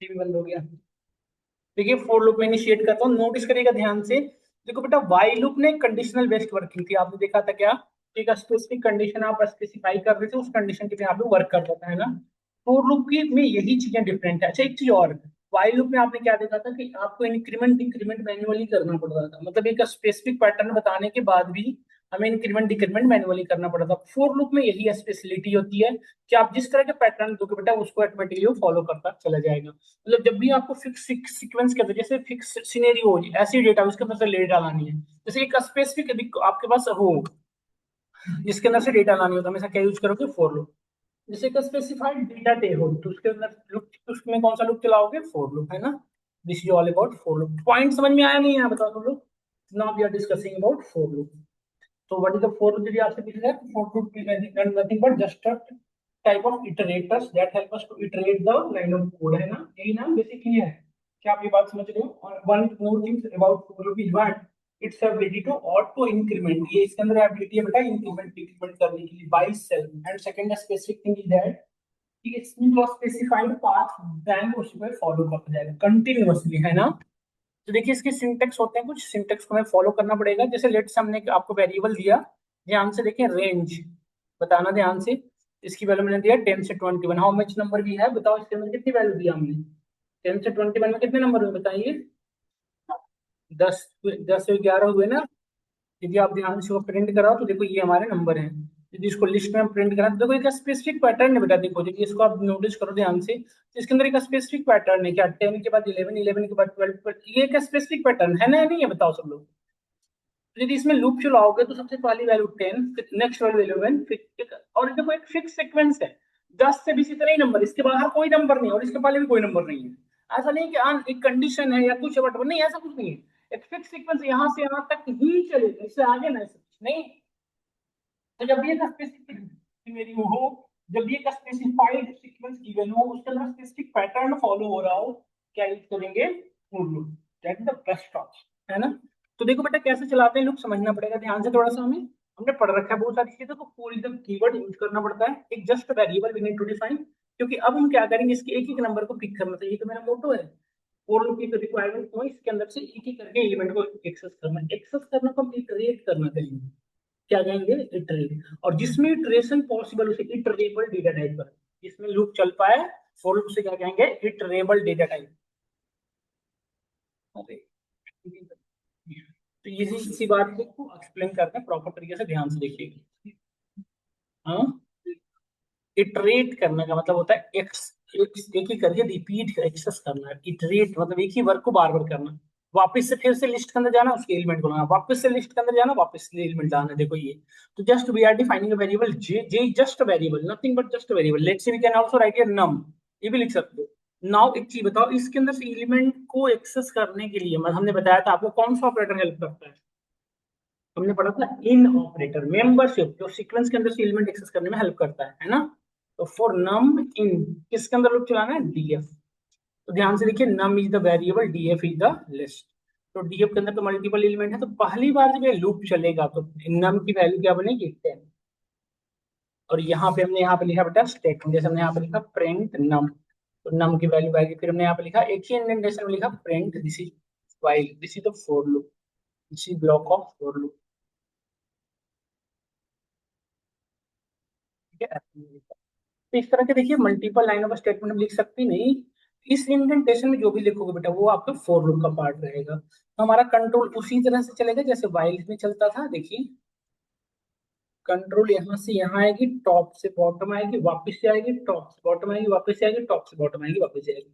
TV बंद हो गया। देखिए फोर लूप में इनिशिएट करता हूँ, नोटिस करिएगा ध्यान से। देखो बेटा वाई लूप ने कंडीशनल बेस्ड वर्किंग थी, आपने देखा था क्या? एक स्पेसिफिक कंडीशन आप स्पेसिफाई कर रहे थे, उस कंडीशन के यहाँ पे वर्क करता था, है ना? फोर लूप की में यही चीजें डिफरेंट है। अच्छा एक चीज और, वाई लूप में आपने क्या देखा था कि आपको इंक्रीमेंट डिक्रीमेंट मैन्युअली करना पड़ रहा था, मतलब एक स्पेसिफिक पैटर्न बताने के बाद भी हमें इंक्रीमेंट डिक्रीमेंट मैन्युअली करना पड़ा था। फोर लूप में यही स्पेशलिटी होती है कि आप जिस तरह के पैटर्न दोगे बेटा उसको ऑटोमेटिकली वो फॉलो करता चला जाएगा। मतलब जब भी आपको फिक्स सीक्वेंस के अंदर, जैसे फिक्स सिनेरियो हो, ऐसी डेटा उसके अंदर से डेटा लानी है, जैसे एक स्पेसिफिक आपके पास हो जिसके अंदर से डेटा लानी हो, तो हमेशा क्या यूज करोगे? For loop. जैसे एक स्पेसिफाइड डेटा टे हो तो उसके अंदर लूप, उसमें कौन सा लूप चलाओगे? फॉर लूप, है ना? This is all about for loop. Point समझ में आया नहीं आया बताओ तुम लोग? Now we are discussing about for loop. तो what is the for loop? यदि आपसे पूछा जाए for loop is nothing but just a type of iterators that help us to iterate the line of code, है ना? यही ना basically है। क्या आप ये बात समझ रहे हो? और one more thing about for loop is what, it's ability to auto increment, ये इसके अंदर एबिलिटी है बेटा इंक्रीमेंट डिक्रीमेंट करने की by self. And second specific thing is that कि इसमें जो स्पेसिफाइड पाथ बैंक उसी पे फॉलो करता जाएगा कंटिन्यूअसली, है ना? तो देखिए इसके सिंटेक्स होते हैं, कुछ सिंटेक्स को हमें फॉलो करना पड़ेगा। जैसे लेट से हमने आपको वेरिएबल दिया, ध्यान से देखिए, रेंज बताना ध्यान से। इसकी वैल्यू मैंने दिया 10 से 21, हाउ मच नंबर भी है बताओ, इसके अंदर कितनी वैल्यू दिया हमने? 10 से 21 में कितने नंबर हुए बताइए? 10। 10 से 11 हुए ना? यदि आप ध्यान से वो प्रिंट कराओ तो देखो ये हमारे नंबर हैं। यदि इसको लिस्ट में प्रिंट करा तो देखो एक स्पेसिफिक पैटर्न है बेटा, देखो देखिए इसको आप नोटिस करो ध्यान से, तो इसके अंदर एक स्पेसिफिक पैटर्न है क्या? 10 के बाद 11, 11 के बाद 12, ये एक स्पेसिफिक पैटर्न है ना? नहीं है? बताओ सब लोग। तो यदि इसमें लूप चलाओगे तो सबसे पहली वैल्यू 10, फिर नेक्स्ट वैल्यू 11, फिर और देखो एक फिक्स सीक्वेंस है, 10 से 20 इतना ही नंबर, इसके बाहर कोई नंबर नहीं है और इसके पहले भी कोई नंबर नहीं है। ऐसा नहीं कि एक कंडीशन है या कुछ है, बट नहीं, ऐसा कुछ नहीं है। एक फिक्स सीक्वेंस यहाँ से यहाँ तक ही चलेगा, इससे आगे ना, ऐसा कुछ नहीं। तो जब भी एक स्पेसिफिक मेरी हो, जब भी एक स्पेसिफाइड सीक्वेंस गिवन हो, उसके अंदर स्पेसिफिक पैटर्न फॉलो हो रहा हो, क्या यूज करेंगे? For loop. That is the best option, है ना? तो देखो बेटा कैसे चलाते हैं लोग, समझना पड़ेगा ध्यान से थोड़ा सा हमें। हमने पढ़ रखा है बहुत सारी चीजें, तो पूरी एकदम कीवर्ड यूज करना पड़ता है। एक just variable we need to define, क्योंकि अब हम क्या करेंगे, इसके एक एक नंबर को पिक करना चाहिए, तो मेरा मोटो है। फॉर लूप की रिक्वायरमेंट क्यों, इसके अंदर से एक एक करके एलिमेंट को एक्सेस करना को हम इटरेट करना चाहिए। क्या कहेंगे? इटरेट। और जिसमें इटरेशन पॉसिबल उसे इटरेबल डेटा टाइप पर, जिसमें लूप चल पाए, फॉर लूप से क्या कहेंगे? Iterable data type. अरे तो ये इसी बात को एक्सप्लेन करते हैं प्रॉपर तरीके से, ध्यान से देखिएगा। हाँ, इटरेट करने का मतलब होता है एक ही करके रिपीट एक्सेस करना है। इटरेट मतलब एक ही वर्क को बार बार करना, वापस से फिर से लिस्ट के अंदर जाना, उसके एलिमेंट को लाना, वापस से लिस्ट के अंदर जाना, वापस से एलिमेंट लाना। देखो ये, तो just we are defining a variable j, j just a variable, nothing but just a variable. Let's say we can also write here num, ये भी लिख सकते हो। नाउ एक चीज बताओ, इसके अंदर से एलिमेंट को एक्सेस करने के लिए मतलब हमने बताया था आपको कौन सा ऑपरेटर हेल्प करता है? हमने पढ़ा था इन ऑपरेटर, मेंबरशिप जो सीक्वेंस के अंदर से एलिमेंट एक्सेस करने में हेल्प करता है ना? तो फॉर नम इन किसके अंदर लूप चलाना है? डीएफ। तो ध्यान से देखिए, num is the variable, DF is the list. तो डीएफ के अंदर तो मल्टीपल एलिमेंट है, तो पहली बार जब ये लूप चलेगा तो नम की वैल्यू क्या बनेगी? 10। और यहाँ पे हमने यहाँ पे लिखा बेटा स्टेटमेंट, जैसे हमने यहाँ पे लिखा प्रिंट नम, तो नम की वैल्यू आएगी। फिर हमने यहाँ पे लिखा एक ही इंडेंटेशन में लिखा print this is while, this is the for loop, this is block of for loop. ठीक है? तो इस तरह के देखिए मल्टीपल लाइन ऑफ स्टेटमेंट हम लिख सकते ही नहीं। इस इंडेंटेशन में जो भी लिखोगे बेटा वो आपका फॉर लूप का पार्ट रहेगा। तो हमारा कंट्रोल उसी तरह से चलेगा जैसे वाइल में चलता था। देखिए कंट्रोल यहाँ से यहाँ आएगी, टॉप से बॉटम आएगी, वापस से आएगी, टॉप से बॉटम आएगी, वापस से आएगी, टॉप से बॉटम आएगी, वापस से आएगी।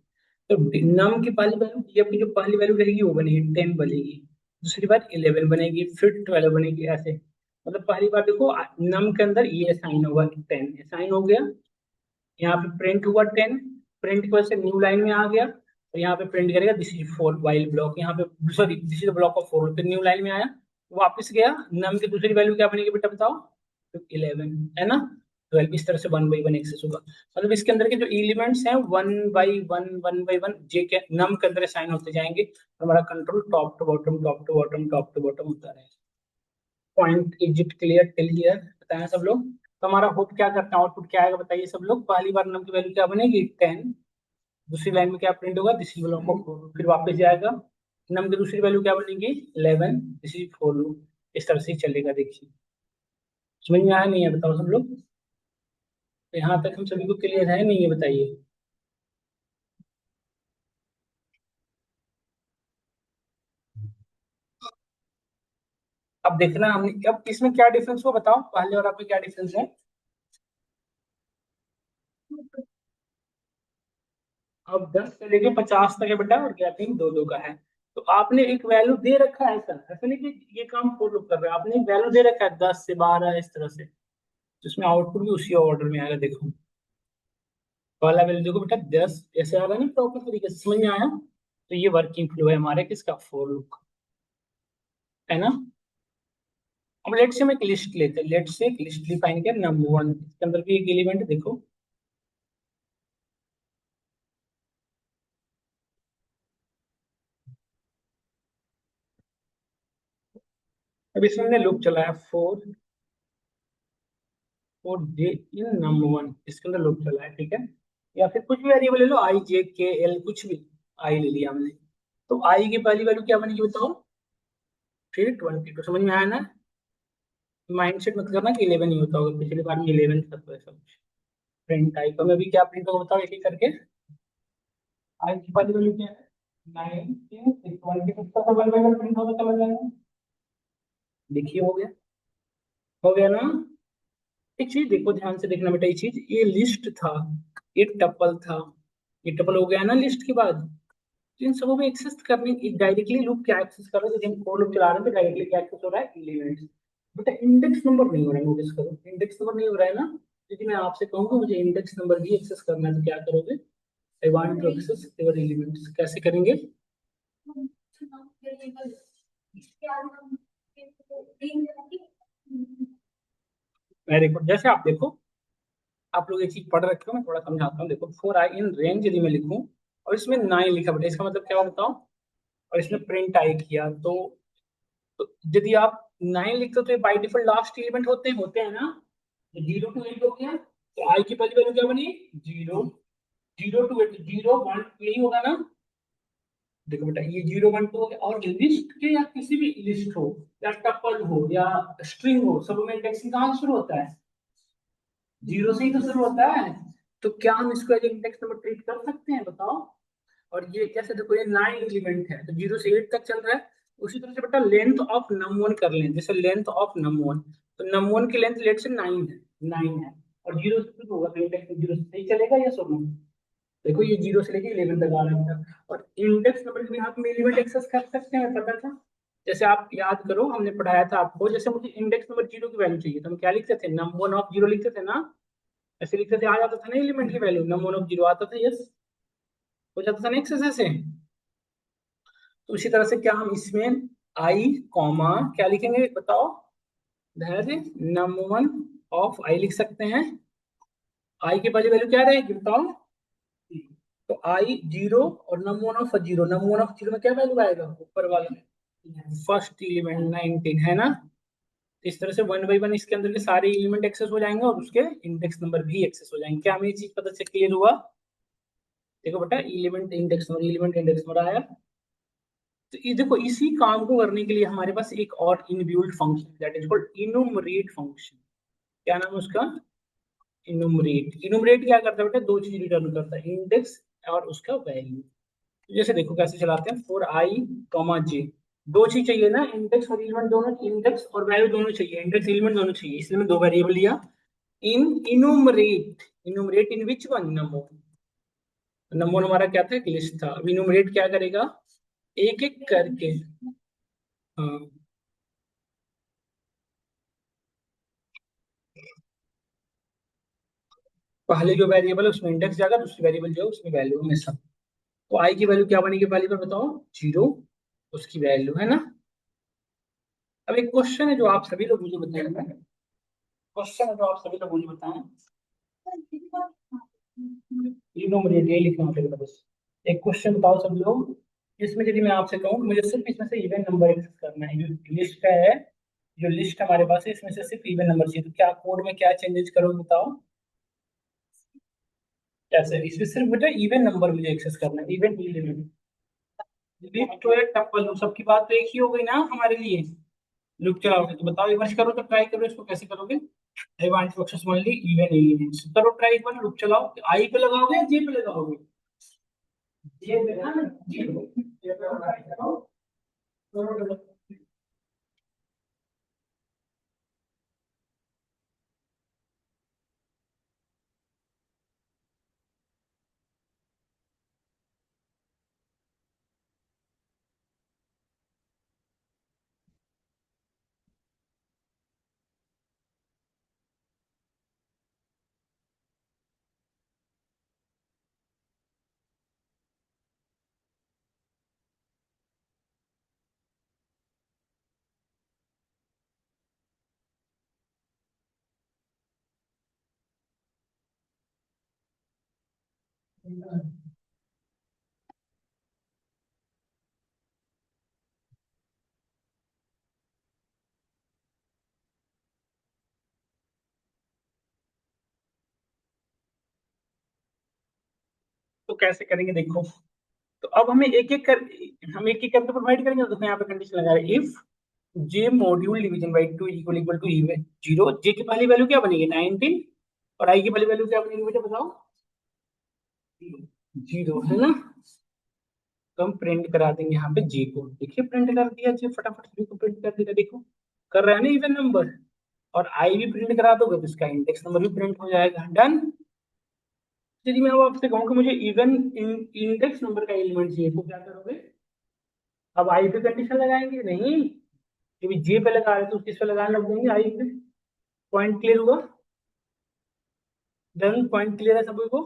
तो नम की पहली वैल्यू, डीएफ की जो पहली वैल्यू रहेगी वो बनेगी 10 बनेगी, दूसरी बार 11 बनेगी, फिर 12 बनेगी, ऐसे। मतलब पहली बार देखो नम के अंदर ये साइन होगा 10, साइन हो गया, यहाँ पे प्रिंट हुआ 10, प्रिंट की वजह से न्यू लाइन में आ गया, तो यहाँ पे प्रिंट करेगा this is four while block, यहाँ पे sorry this is block of four, फिर न्यू लाइन में आया, वापस गया, नम की दूसरी वैल्यू क्या बनेगी बेटा बताओ? तो 11, है ना? 12 इस तरह से वन बाई वन एक्सेस होगा। मतलब इसके अंदर के जो एलिमेंट्स हैं वन बाई वन जे के नम के अंदर साइन होते जाएंगे, तो हमारा control top to bottom, top to bottom, top to bottom होता रहेगा। Point is it clear till here? बताएं सब लोग। तो हमारा होप क्या करता है, आउटपुट क्या आएगा बताइए सब लोग? पहली बार नम की वैल्यू क्या बनेगी? 10। दूसरी लाइन में क्या प्रिंट होगा, दिस इज बिलोंग टू, फिर वापस जाएगा, नम की दूसरी वैल्यू क्या बनेगी 11, दिस इज फॉर लूप। इस तरह से ही चलेगा। देखिए समझ में आया नहीं है, बताओ सब लोग। तो यहाँ तक हम सभी को क्लियर है नहीं है, बताइए। अब देखना हमने, अब इसमें क्या डिफरेंस हुआ बताओ, पहले और अब में क्या डिफरेंस है। अब 10 से लेके 50 तक है बेटा, और गैपिंग दो दो का है। तो आपने एक वैल्यू दे रखा है, ऐसा ऐसा नहीं कि ये काम फॉर लूप कर रहे हैं, आपने एक वैल्यू दे रखा है 10 से 12 इस तरह से, जिसमें आउटपुट भी उसी ऑर्डर में आएगा। देखो पहला वैल्यू देखो बेटा 10 ऐसे आ रहा है ना, प्रॉपर तरीके से समझ में आया। तो ये वर्किंग फ्लो है हमारे किसका, फॉर लूप का, है ना। अब लेट से हम एक लिस्ट लेते हैं, लेट से एक लिस्ट डिफाइन कर नंबर वन, इसके अंदर भी एक एलिमेंट देखो। अब इसमें हमने लूप चलाया फोर, फोर जे इन नंबर वन, इसके अंदर लूप चलाया, ठीक है। या फिर कुछ भी वेरिएबल ले लो, आई जे के एल कुछ भी, आई ले लिया हमने। तो आई की पहली वैल्यू क्या बनेगी बताओ, फिर 22, समझ में आया ना। माइंड सेट मत करना कि 11 ही होता होगा, पिछली बार में 11 था तो ऐसा कुछ। प्रिंट आई तो में भी क्या प्रिंट होगा बताओ, एक एक करके। आई की पहली वैल्यू क्या है, 19, 22 का वन बाय वन प्रिंट होगा, समझ आएगा। देखिए हो गया, हो गया ना। एक चीज देखो ध्यान से देखना बेटा, ये चीज, ये लिस्ट था, एक टपल था, ये टपल हो गया ना लिस्ट के बाद। तो इन सबों में एक्सेस करने डायरेक्टली लूप क्या एक्सेस कर रहा है, जब हम फॉर लूप चला रहे हैं तो डायरेक्टली क्या एक्सेस हो रहा है, एलिमेंट्स। बेटा इंडेक्स नंबर नहीं हो रहा है, नोटिस करो इंडेक्स नंबर नहीं हो रहा है ना। यदि मैं आपसे कहूंगा मुझे इंडेक्स नंबर भी एक्सेस करना है तो क्या करोगे, I want to access your elements, कैसे करेंगे। वेरी गुड, जैसे आप देखो, आप लोग ये चीज पढ़ रखे हो, मैं थोड़ा समझाता हूँ। देखो फोर आई इन रेंज यदि मैं लिखूं और इसमें 9 लिखा बेटा, इसका मतलब क्या बताओ, और इसमें प्रिंट आई किया तो यदि आप 9 लिखते हो तो ये बाई डिफॉल्ट लास्ट एलिमेंट होते हैं ना। तो 0 to 8 हो गया, तो आई की पहली वैल्यू क्या बनी, 0, 0 to 8, 0 1 यही होगा ना। देखो बेटा ये 0 1 2 हो गया, और लिस्ट के या किसी भी लिस्ट हो या टपल हो या स्ट्रिंग हो, सब में इंडेक्सिंग कहाँ से शुरू होता है, 0 से ही तो शुरू होता है। तो क्या हम इसको एज इंडेक्स नंबर ट्रीट कर सकते हैं बताओ। और ये कैसे, देखो ये 9 एलिमेंट है तो 0 से 8 तक चल रहा है। उसी तरह से बेटा लेंथ ऑफ नम वन कर लें, जैसे लेंथ ऑफ नम वन, तो नम वन की लेंथ लेट से 9 है, 9 है, और 0 से शुरू होगा तो इंडेक्स 0 से सही चलेगा या सुनो। देखो ये 0 से लेके 11 तक आ रहा है, और इंडेक्स नंबर के आप में एलिमेंट एक्सेस कर सकते हैं, पता था। जैसे आप याद करो हमने पढ़ाया था आपको, जैसे मुझे इंडेक्स नंबर 0 की वैल्यू चाहिए तो हम क्या लिखते थे, नम वन ऑफ 0 लिखते थे ना। ऐसे लिखते थे, आ जाता था ना एलिमेंट की वैल्यू, नम वन ऑफ 0 आता था, यस, हो जाता था ना एक्सेस ऐसे। तो उसी तरह से क्या हम इसमें आई कॉमा क्या लिखेंगे बताओ, धैर्य नम वन ऑफ आई लिख सकते हैं। आई की पहली वैल्यू क्या रहेगी बताओ, तो आई 0, और num one of 0, num one of 0 में क्या वैल्यू आएगा ऊपर वाला में, फर्स्ट एलिमेंट 19 है ना। इस तरह से वन बाई वन इसके अंदर के सारे एलिमेंट एक्सेस हो जाएंगे और उसके इंडेक्स नंबर भी एक्सेस हो जाएंगे। क्या हमें ये चीज पता से क्लियर हुआ। देखो बेटा एलिमेंट इंडेक्स नंबर आया। तो ये देखो इसी काम को करने के लिए हमारे पास एक और inbuilt function that is called इनुमरेट function. क्या नाम है उसका, इनुमरेट। इनुमरेट क्या करता है बेटा, दो चीज रिटर्न करता है, इंडेक्स और उसका वैल्यू। तो जैसे देखो कैसे चलाते हैं, फॉर आई कॉमा जे, दो चीज चाहिए ना, इंडेक्स और एलिमेंट दोनों, इंडेक्स और वैल्यू दोनों चाहिए, इंडेक्स एलिमेंट दोनों चाहिए, इसलिए मैं दो वेरिएबल लिया। In enumerate, enumerate in which one, number, number हमारा क्या था, एक लिस्ट था। अब इनुमरेट क्या करेगा, एक एक करके, हाँ, पहले जो वेरिएबल है उसमें इंडेक्स जाएगा, दूसरी वेरिएबल जो है उसमें वैल्यू हमेशा। तो आई की वैल्यू क्या बनेगी पहली बार बताओ, 0, उसकी वैल्यू है ना। अब एक क्वेश्चन है जो आप सभी लोग मुझे बताएंगे, क्वेश्चन है जो आप सभी लोग मुझे बताएं, इनोमिनेट यही लिखना होगा बस। एक क्वेश्चन बताओ सब लोग, इसमें यदि मैं आपसे कहूँ कि मुझे सिर्फ इसमें से इवन नंबर एक्सेस करना है, जो लिस्ट है, जो लिस्ट हमारे पास है इसमें से सिर्फ इवन नंबर चाहिए, तो क्या कोड में क्या चेंजेस करोगे बताओ, कैसे, इसमें सिर्फ बेटा इवन नंबर मुझे एक्सेस करना है, इवन एलिमेंट। लिस्ट है टप्पल, सबकी बात तो एक ही हो गई ना हमारे लिए। लूप चलाओगे तो बताओ, एक बार करो तो ट्राई करो, इसको कैसे करोगे। I want to access only even elements, करो ट्राई, एक बार लूप चलाओ, आई पे लगाओगे या जे पे लगाओगे। जे पे ना, जे पे, जे पे ट्राई करो, करो। तो कैसे करेंगे देखो। तो अब हमें एक एक कर, हम एक एक करके प्रोवाइड करेंगे। तो देखो यहाँ पे कंडीशन लगा रहे, if j module division by two equal equal to zero, j की पहली वैल्यू क्या बनेगी 19, और आई की पहली वैल्यू क्या बनेगी बेटा बताओ, जीरो है ना। तो हम प्रिंट करा देंगे यहाँ पे जे को, देखिए प्रिंट कर दिया जे, फटाफट सभी को प्रिंट कर दिया, देखो कर रहा है ना इवन नंबर। और आई भी प्रिंट करा दोगे तो इसका इंडेक्स नंबर भी प्रिंट हो जाएगा, डन। यदि मैं अब आपसे कहूँ कि मुझे इवन इंडेक्स नंबर का एलिमेंट चाहिए तो क्या करोगे। अब आई पे कंडीशन लगाएंगे नहीं, क्योंकि जे पे लगा रहे तो किस पे लगाने लग जाएंगे, आई पे। पॉइंट क्लियर हुआ, डन, पॉइंट क्लियर है सभी को।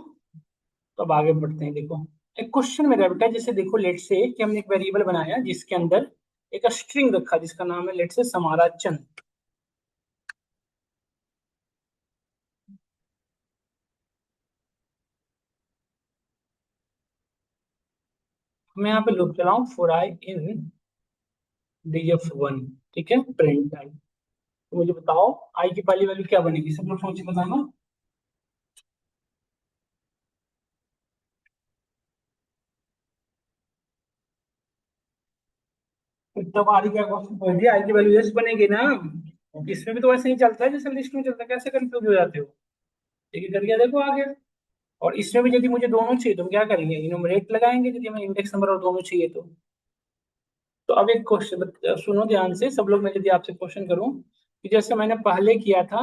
तो अब आगे बढ़ते हैं, देखो एक क्वेश्चन मेरा बेटा, जैसे देखो लेट से कि हमने एक वेरिएबल बनाया जिसके अंदर एक स्ट्रिंग रखा जिसका नाम है लेट से समारा चंद। मैं यहाँ पे loop चलाऊं for I in df1, ठीक है, प्रिंट आई। तो मुझे बताओ आई की पहली वैल्यू क्या बनेगी, सब लोग सोच के बताना। तब आई क्या क्वेश्चन पढ़ दिया, आई की वैल्यू यस बनेगी ना। इसमें भी तो ऐसे ही चलता है जैसे लिस्ट में चलता है, कैसे कंफ्यूज हो जाते हो। ठीक है, करके देखो आगे। और इसमें भी यदि मुझे दोनों चाहिए तो हम क्या करेंगे, इनोमरेट लगाएंगे, यदि हमें इंडेक्स नंबर और दोनों चाहिए तो। तो अब एक क्वेश्चन सुनो ध्यान से सब लोग, मैं यदि आपसे क्वेश्चन करूं कि जैसे मैंने पहले किया था,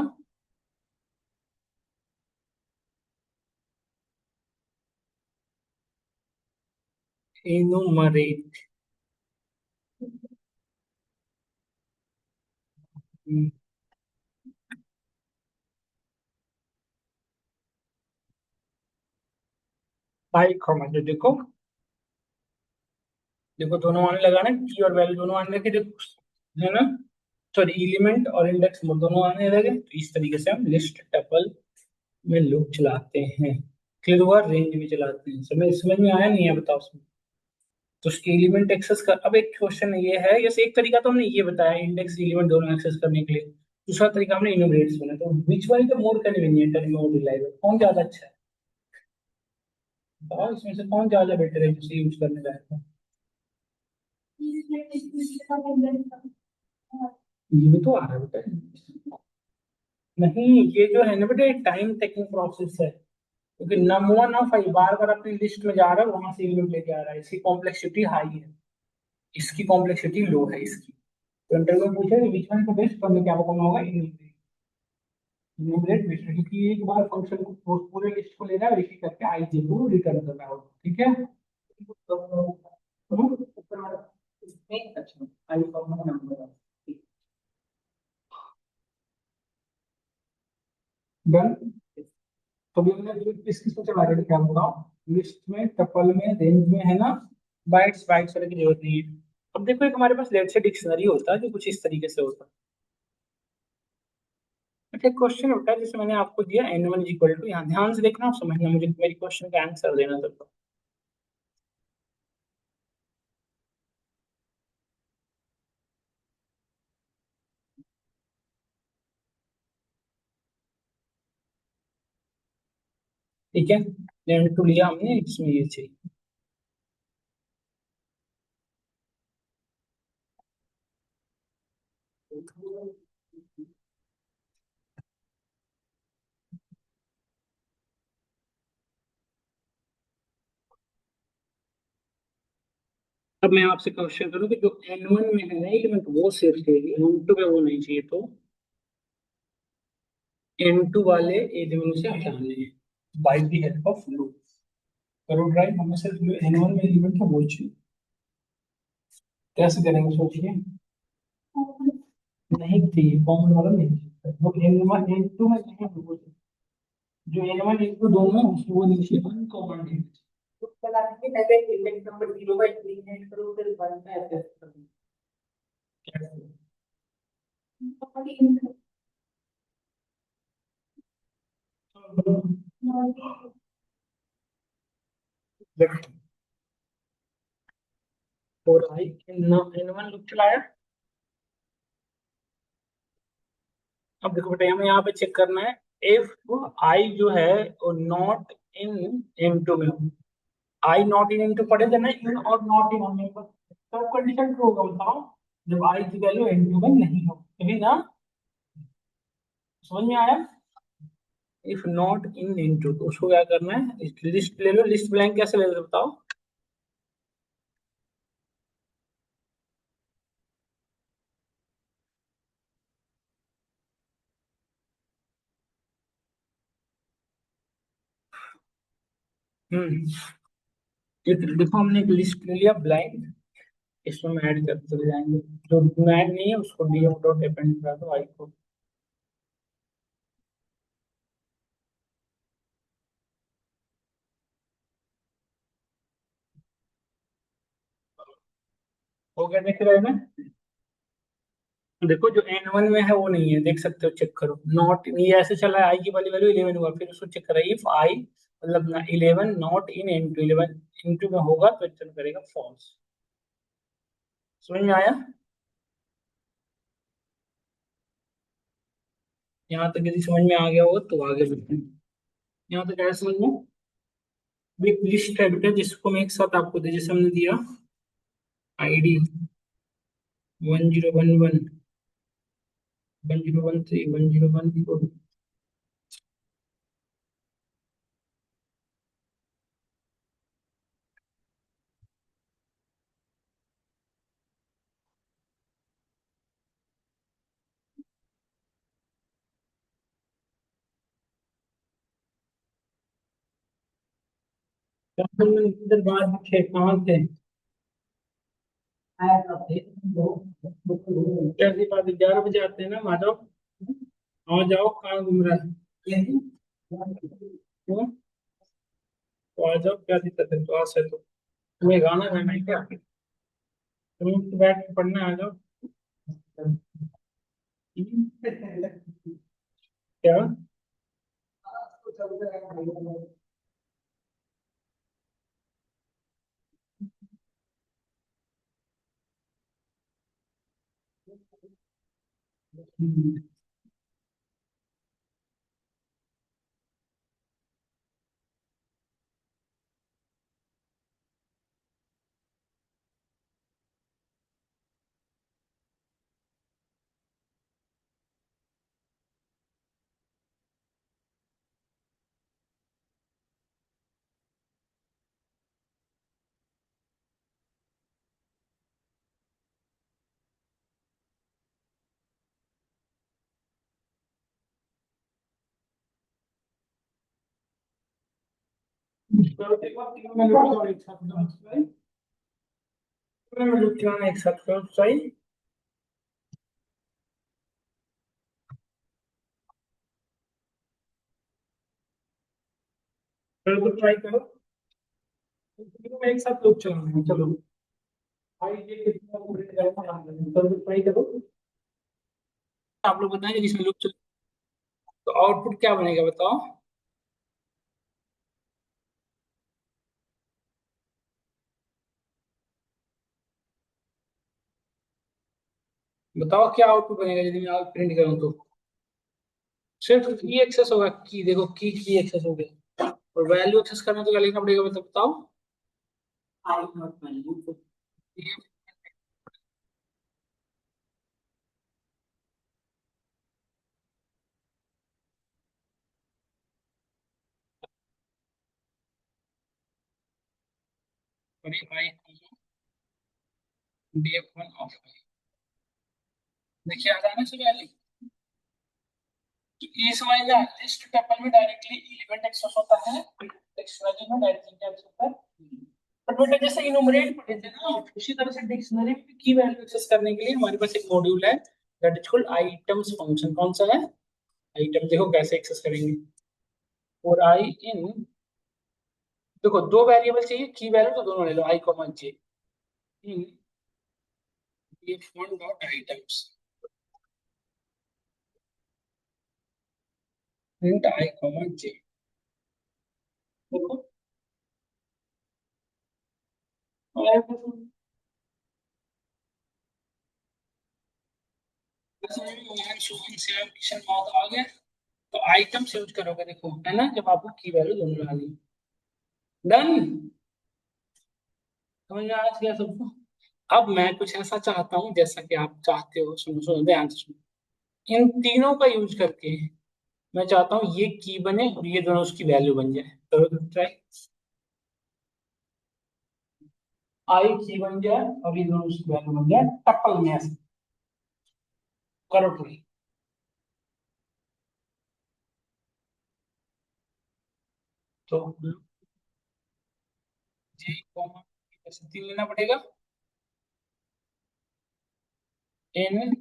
इनुमरेट, बाई कॉमा, जो देखो, देखो दोनों आने लगा ना, की और वैल्यू दोनों आने लगे, देखो है ना। सॉरी, एलिमेंट और इंडेक्स दोनों आने लगे, तो इस तरीके से हम लिस्ट टपल में लूप चलाते हैं। क्लियर हुआ, रेंज भी चलाते हैं, समझ में आया नहीं है बताओ उसमें। तो उसके एलिमेंट एक्सेस कर, अब एक क्वेश्चन ये है, जैसे एक तरीका तो हमने ये बताया इंडेक्स एलिमेंट दोनों एक्सेस करने के लिए, दूसरा तरीका हमने इन्यूमरेट्स बना, तो which one is the more convenient and more reliable, कौन ज्यादा अच्छा है बताओ, इसमें से कौन ज्यादा बेटर है जिसे यूज करने लायक है। ये भी तो आ रहा है बेटा, नहीं ये जो है ना बेटा टाइम टेकिंग प्रोसेस है, क्योंकि नम वन ऑफ आई बार बार अपनी लिस्ट में जा रहा है, वहां से एलिमेंट लेके आ रहा है, इसकी कॉम्प्लेक्सिटी हाई है, इसकी कॉम्प्लेक्सिटी लो है इसकी। तो इंटरव्यू में पूछा कि which one is the best, तो हमें क्या बताना होगा, इन्यूमरेट बेस्ट, क्योंकि एक बार फंक्शन को पूरे लिस्ट को लेना है, वेरीफाई करके आई जे को रिटर्न करना होगा, ठीक है। तो ऊपर वाला इसमें अच्छा आई फॉर्म का नंबर, डन। तो भी हमने किस किस को चला रहे थे क्या बताओ, लिस्ट में, टपल में, रेंज में, है ना। बाइट्स बाइट्स करने की जरूरत नहीं है। अब देखो एक हमारे पास लेट से डिक्शनरी होता है जो कुछ इस तरीके से होता है। अच्छा क्वेश्चन होता है जैसे मैंने आपको दिया एन वन इक्वल टू, यहाँ ध्यान से देखना और समझना, मुझे मेरी क्वेश्चन का आंसर देना सबको। ठीक है, एन टू लिया हमने, इसमें ये चाहिए। अब मैं आपसे क्वेश्चन करूँ कि जो N1 में है ना एलिमेंट वो सिर्फ चाहिए, N2 में वो नहीं चाहिए, तो N2 वाले एलिमेंट से हटाने हैं by the help of loop. करो ट्राई, हमें सिर्फ जो N1 में एलिमेंट है वो चाहिए। कैसे करेंगे सोचिए। नहीं चाहिए, कॉमन वाला नहीं चाहिए, वो N2 में नहीं है वो चाहिए। जो N1 N2 दोनों है उसमें वो नहीं चाहिए, अनकॉमन नहीं चाहिए। तो चला के पहले इंडेक्स नंबर 0 का इंक्रीमेंट करो, फिर 1 का ऐसे करो। कैसे? देखो, और आई N1 लूप चलाया। अब देखो बेटा, हमें यहाँ पे चेक करना है इफ आई जो है वो नॉट इन M2 में हो। आई नॉट इन M2 पढ़े थे ना, इन और नॉट इन होने पर तब कंडीशन ट्रू होगा, बताओ। जब आई की वैल्यू M2 में नहीं हो तभी ना। समझ में आया। इफ नॉट इन M2 तो उसको क्या करना है, लिस्ट ले लो। लिस्ट ब्लैंक कैसे ले लो बताओ। हम्म, देखो हमने एक लिस्ट ले लिया ब्लैंक, इसमें हम ऐड करते चले जाएंगे। जो ऐड नहीं है उसको डीएफ डॉट अपेंड करा दो आई को। हो गया, देख रहे हैं ना। देखो जो N1 में है वो नहीं है, देख सकते हो, चेक करो। नॉट, ये ऐसे चला है, आई की वाली वैल्यू 11 हुआ, फिर उसको चेक करा इफ आई मतलब ना 11 नॉट इन N2, 11 N2 में होगा तो चल करेगा फॉल्स। समझ में आया। यहाँ तक यदि समझ में आ गया हो तो आगे बढ़ते हैं। यहाँ तक आया समझ में। अब एक लिस्ट है बेटा जिसको मैं एक साथ आपको दे, जैसे हमने दिया ID 1011 1013 1014। इधर बाहर थे, कहाँ थे। कैसी बात है, 11 बजे आते हैं ना माधव। आ जाओ, कहाँ घूम रहा है। क्यों? तो आ जाओ, क्या दिक्कत है, क्लास है तो। तुम्हें गाना गाना है क्या। तुम्हें तो बैठ के पढ़ना है, आ जाओ। क्या। एक साथ करो, सही। चलो तो ट्राई करो। एक साथ लोग चलाना है, चलो। भाई ये कितना complete करना है, चलो तो ट्राई करो। आप लोग बताएंगे जिसमें लोग चल, तो आउटपुट क्या बनेगा बताओ। बताओ क्या आउटपुट बनेगा यदि मैं आउट प्रिंट करूँ तो। सिर्फ की एक्सेस होगा, की देखो की एक्सेस हो गया। और वैल्यू एक्सेस करना तो क्या लिखना पड़ेगा, मतलब बताओ। I not value. I df1 of i. देखिए आ जाना से वैल्यू। तो इस वाले लिस्ट टपल में डायरेक्टली एलिमेंट एक्सेस होता है, डिक्शनरी में डायरेक्टली एक्सेस होता है। बट बेटा जैसे इनुमरेट पढ़े थे ना, उसी तरह से डिक्शनरी में की वैल्यू एक्सेस करने के लिए हमारे पास एक मॉड्यूल है, that is called items function. कौन सा है? आइटम। देखो कैसे एक्सेस करेंगे। और आई इन, देखो दो वेरिएबल चाहिए की वैल्यू, तो दोनों ले लो, आई comma J in df1 dot items print I comma जे। देखो श्याम किशन माधव आ गया। तो आइटम्स यूज करोगे, देखो है ना, जब आपको की वैल्यू दोनों लगा दी। डन। समझ में आ गया सबको? अब मैं कुछ ऐसा चाहता हूँ जैसा कि आप चाहते हो, सुनो सुनो ध्यान से सुनो। इन तीनों का यूज करके मैं चाहता हूँ ये की बने और ये दोनों उसकी वैल्यू बन जाए। करो ट्राई। आई की बन जाए और ये दोनों उसकी वैल्यू बन जाए टपल में ऐसे। करो ट्राई। तो जे कॉमा ऐसे तीन लेना पड़ेगा। इन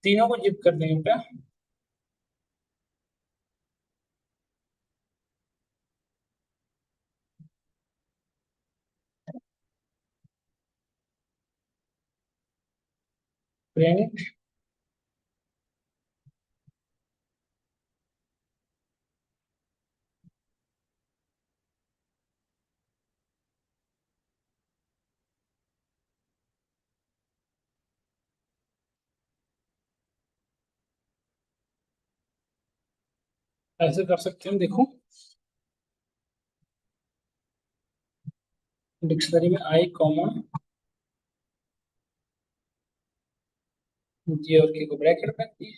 तीनों को जिप कर देंगे क्या? प्रिंट ऐसे कर सकते हैं, देखो डिक्शनरी में आई कॉमा जी और के को ब्रैकेट रख दिए।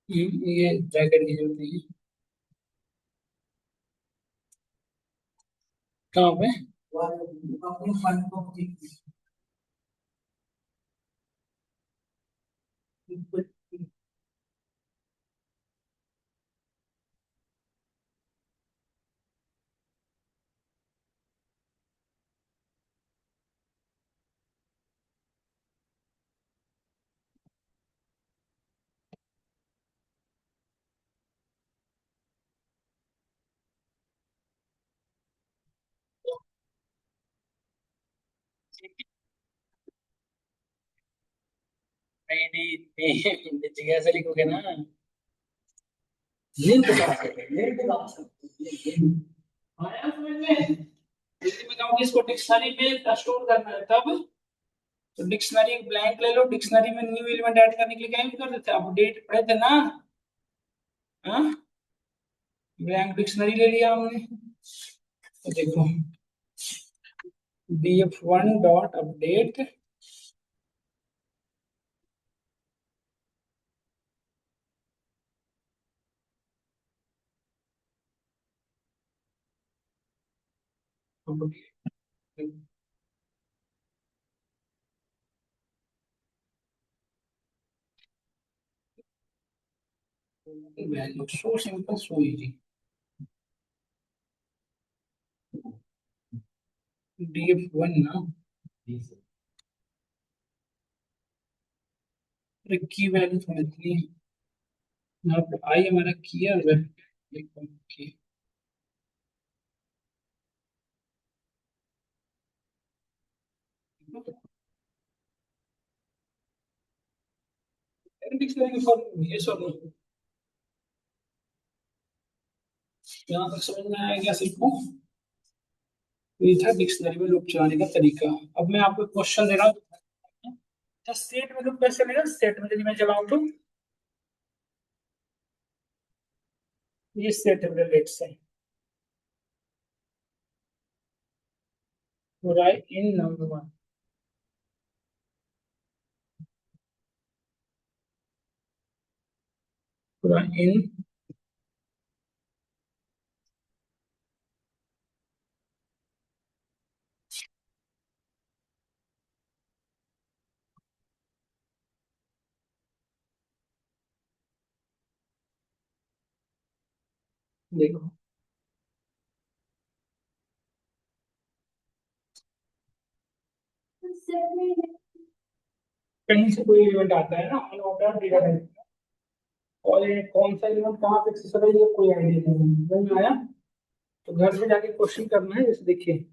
ये ब्रैकेट की जरूरत नहीं है। कहाँ पे? आईडी ऐसे लिखोगे ना, लिंक डाल सकते हैं, लिंक डाल सकते हैं। आया समझ में? यदि मैं कहूँ कि इसको डिक्शनरी में स्टोर करना है तब, तो डिक्शनरी ब्लैंक ले लो। डिक्शनरी में न्यू एलिमेंट ऐड करने के लिए क्या यूज करते थे? अपडेट पढ़े थे ना? हाँ, ब्लैंक डिक्शनरी ले लिया हमने। तो देखो df1 dot update value so simple so easy. df1 ना, की वैल्यू थोड़ी इतनी है। यहाँ पे आई हमारा किया है, देखो की डिक्शनरी की फॉर्म ये सब यहाँ तक समझ में आया क्या सबको? ये था डिक्शनरी में लूप चलाने का तरीका। अब मैं आपको क्वेश्चन दे रहा हूँ, सेट में लूप कैसे चलेगा। सेट में यदि मैं चलाऊं तो ये सेट रिलेट से राइट इन नंबर वन। पूरा इन देखो, कहीं से कोई इवेंट आता है ना, अनऑर्डर डेटा टाइप, और ये कौन सा इवेंट कहाँ पे एक्सेस हो रहा है ये कोई आइडिया नहीं है। समझ में आया? तो घर से जाके क्वेश्चन करना है। जैसे देखिए,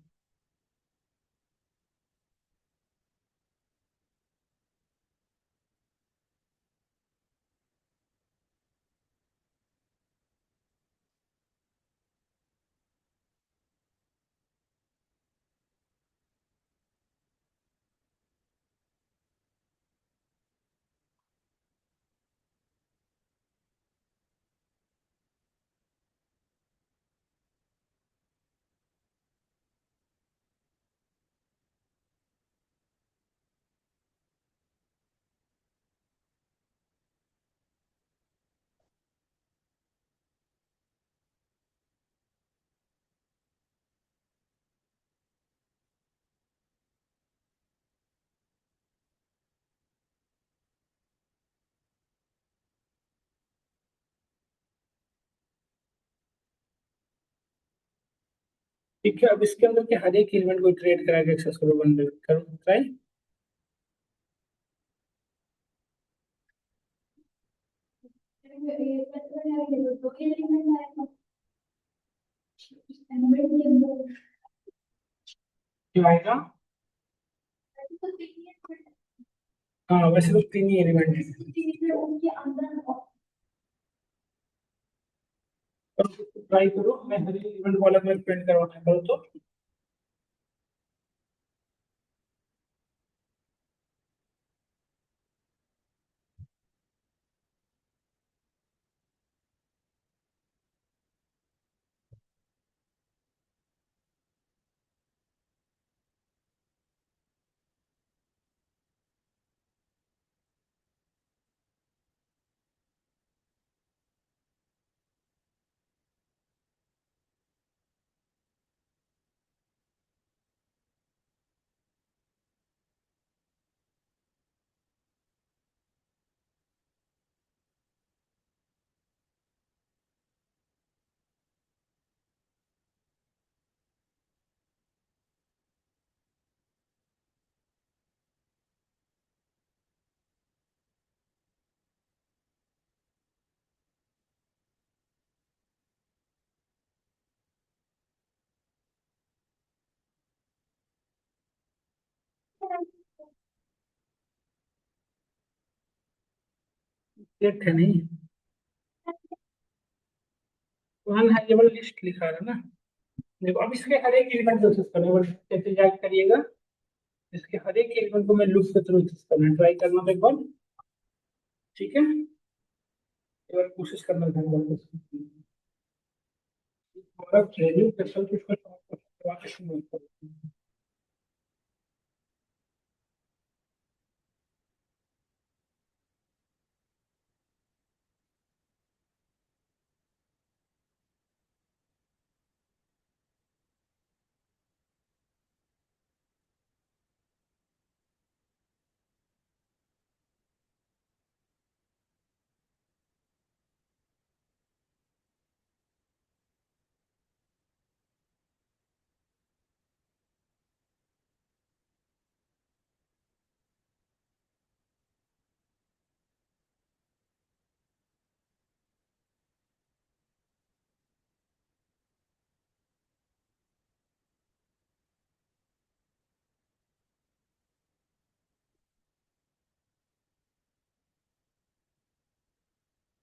ठीक है, अब इसके अंदर के हर एक एलिमेंट को ट्रेड करा के एक्सेस करो, बंद करो, ट्राई। क्यों आएगा? हाँ, वैसे तो तीन ही एलिमेंट है। ट्राई करो, मैं हर एक एलिमेंट को अलग अलग प्रिंट करवाना करो तो। सेट है नहीं, वन हैवेबल लिस्ट लिखा है ना। देखो, अब इसके हर एक एलिमेंट को एक्सेस करना है, कैसे याद करिएगा। इसके हर एक एलिमेंट को मैं लूप के थ्रू एक्सेस करना है, ट्राई करना तो एक बार। ठीक है, एक बार कोशिश करना ध्यान रखो। हमारा ट्रेनिंग सेशन किसको करवा के शुरू करते हैं।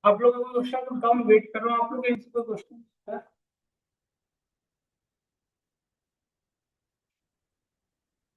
आप लोगों को क्वेश्चन, तो कम वेट कर रहा हूँ, आप लोग कोई क्वेश्चन